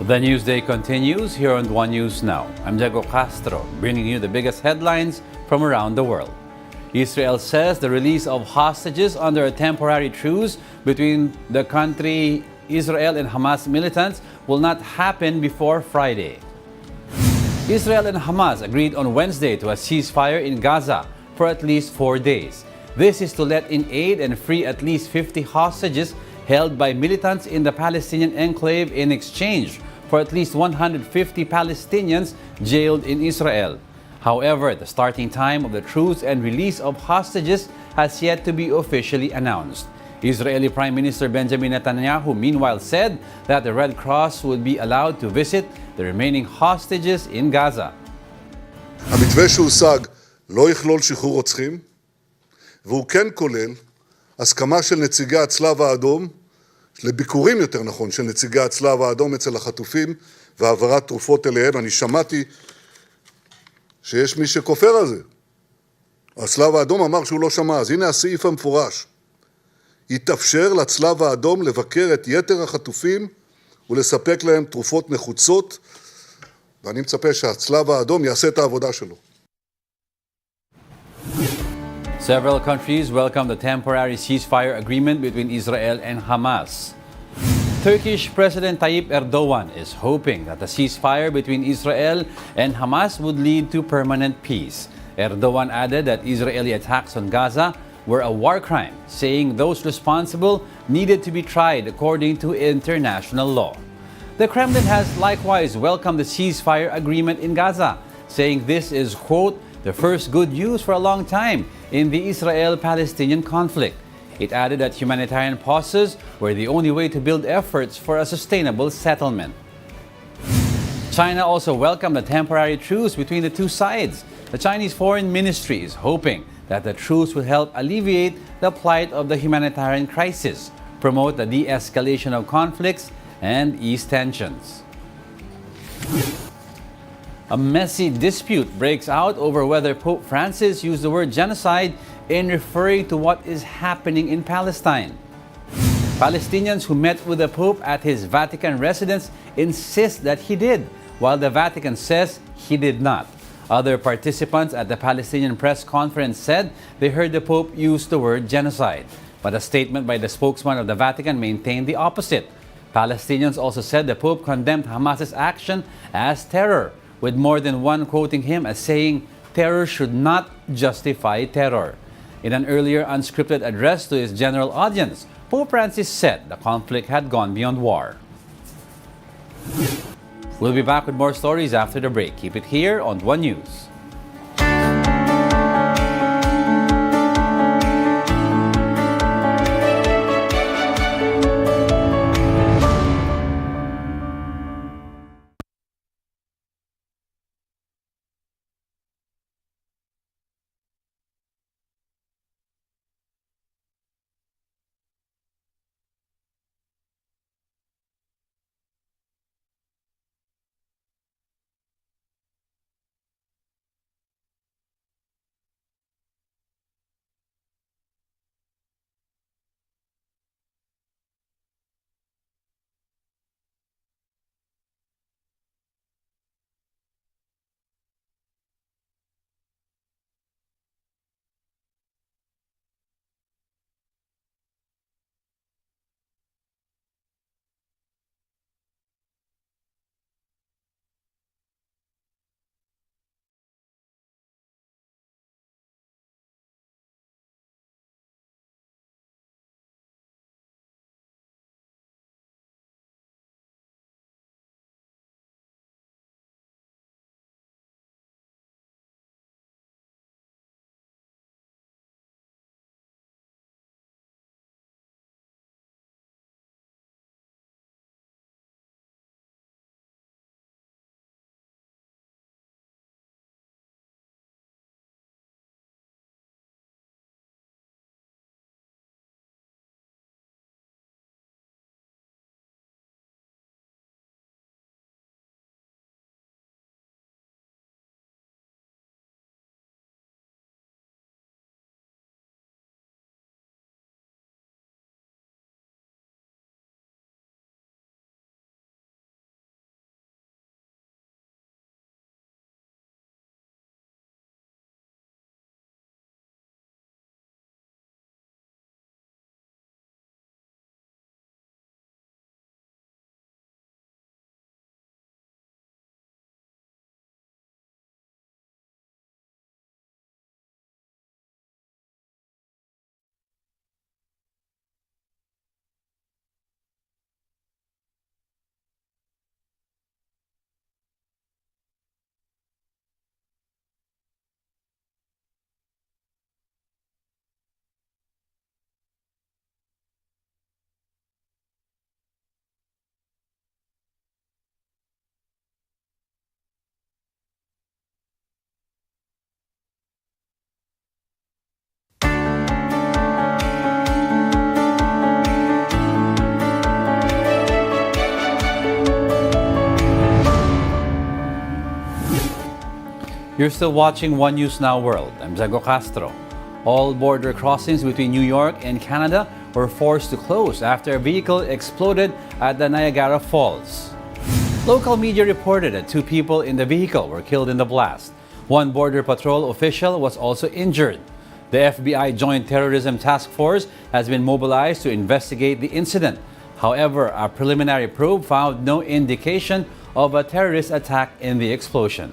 The news day continues here on One News Now. I'm Diego Castro, bringing you the biggest headlines from around the world. Israel says the release of hostages under a temporary truce between the country Israel and Hamas militants will not happen before Friday. Israel and Hamas agreed on Wednesday to a ceasefire in Gaza for at least 4 days. This is to let in aid and free at least 50 hostages held by militants in the Palestinian enclave in exchange for at least 150 Palestinians jailed in Israel. However, the starting time of the truce and release of hostages has yet to be officially announced. Israeli Prime Minister Benjamin Netanyahu meanwhile said that the Red Cross would be allowed to visit the remaining hostages in Gaza. המתווה שהושג לא יכלול שחרור רוצחים, והוא כן כולל הסכמה של נציגי הצלב האדום, לביקורים יותר נכון של נציגי הצלב האדום אצל החטופים והעברת תרופות אליהם. אני שמעתי שיש מי שכופר על זה. הצלב האדום אמר שהוא לא שמע, אז הנה הסעיף המפורש. יתאפשר לצלב האדום לבקר את יתר החטופים ולספק להם תרופות נחוצות, ואני מצפה שהצלב האדום יעשה את העבודה שלו. Several countries welcomed the temporary ceasefire agreement between Israel and Hamas. Turkish President Tayyip Erdogan is hoping that the ceasefire between Israel and Hamas would lead to permanent peace. Erdogan added that Israeli attacks on Gaza were a war crime, saying those responsible needed to be tried according to international law. The Kremlin has likewise welcomed the ceasefire agreement in Gaza, saying this is, quote, the first good news for a long time in the Israel-Palestinian conflict. It added that humanitarian pauses were the only way to build efforts for a sustainable settlement. China also welcomed the temporary truce between the two sides. The Chinese Foreign Ministry is hoping that the truce will help alleviate the plight of the humanitarian crisis, promote the de-escalation of conflicts, and ease tensions. A messy dispute breaks out over whether Pope Francis used the word genocide in referring to what is happening in Palestine. Palestinians who met with the Pope at his Vatican residence insist that he did, while the Vatican says he did not. Other participants at the Palestinian press conference said they heard the Pope use the word genocide, but a statement by the spokesman of the Vatican maintained the opposite. Palestinians also said the Pope condemned Hamas's action as terror, with more than one quoting him as saying, "Terror should not justify terror." In an earlier unscripted address to his general audience, Pope Francis said the conflict had gone beyond war. We'll be back with more stories after the break. Keep it here on One News. You're still watching One News Now World. I'm Diego Castro. All border crossings between New York and Canada were forced to close after a vehicle exploded at the Niagara Falls. Local media reported that 2 people in the vehicle were killed in the blast. One Border Patrol official was also injured. The FBI Joint Terrorism Task Force has been mobilized to investigate the incident. However, a preliminary probe found no indication of a terrorist attack in the explosion.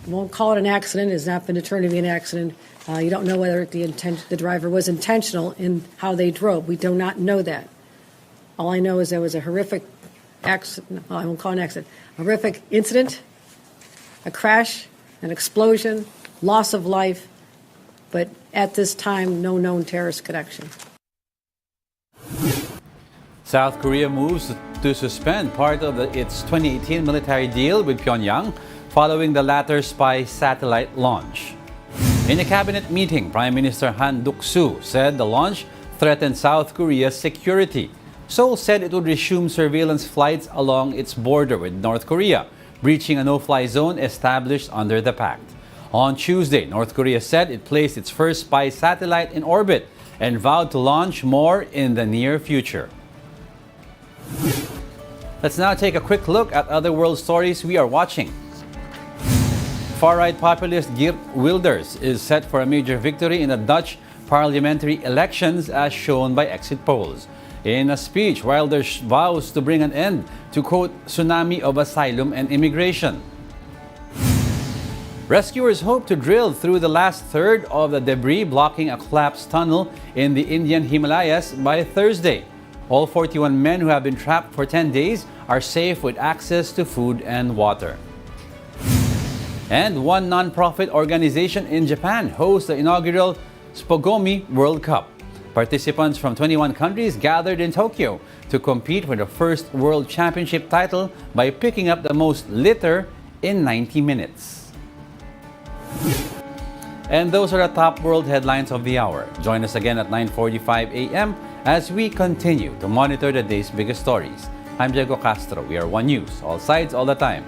Won't call it an accident. It's not been determined to be an accident. You don't know whether the driver was intentional in how they drove. We do not know that. All I know is there was a horrific accident. I won't call it an accident. Horrific incident, a crash, an explosion, loss of life, but at this time, no known terrorist connection. South Korea moves to suspend part of its 2018 military deal with Pyongyang following the latter's spy satellite launch. In a cabinet meeting, Prime Minister Han Duck-soo said the launch threatened South Korea's security. Seoul said it would resume surveillance flights along its border with North Korea, breaching a no-fly zone established under the pact. On Tuesday, North Korea said it placed its first spy satellite in orbit and vowed to launch more in the near future. Let's now take a quick look at other world stories we are watching. Far-right populist Geert Wilders is set for a major victory in the Dutch parliamentary elections as shown by exit polls. In a speech, Wilders vows to bring an end to, quote, tsunami of asylum and immigration. Rescuers hope to drill through the last third of the debris blocking a collapsed tunnel in the Indian Himalayas by Thursday. All 41 men who have been trapped for 10 days are safe with access to food and water. And one non-profit organization in Japan hosts the inaugural Spogomi World Cup. Participants from 21 countries gathered in Tokyo to compete for the first World Championship title by picking up the most litter in 90 minutes. And those are the top world headlines of the hour. Join us again at 9:45 a.m. as we continue to monitor the day's biggest stories. I'm Diego Castro. We are One News, all sides, all the time.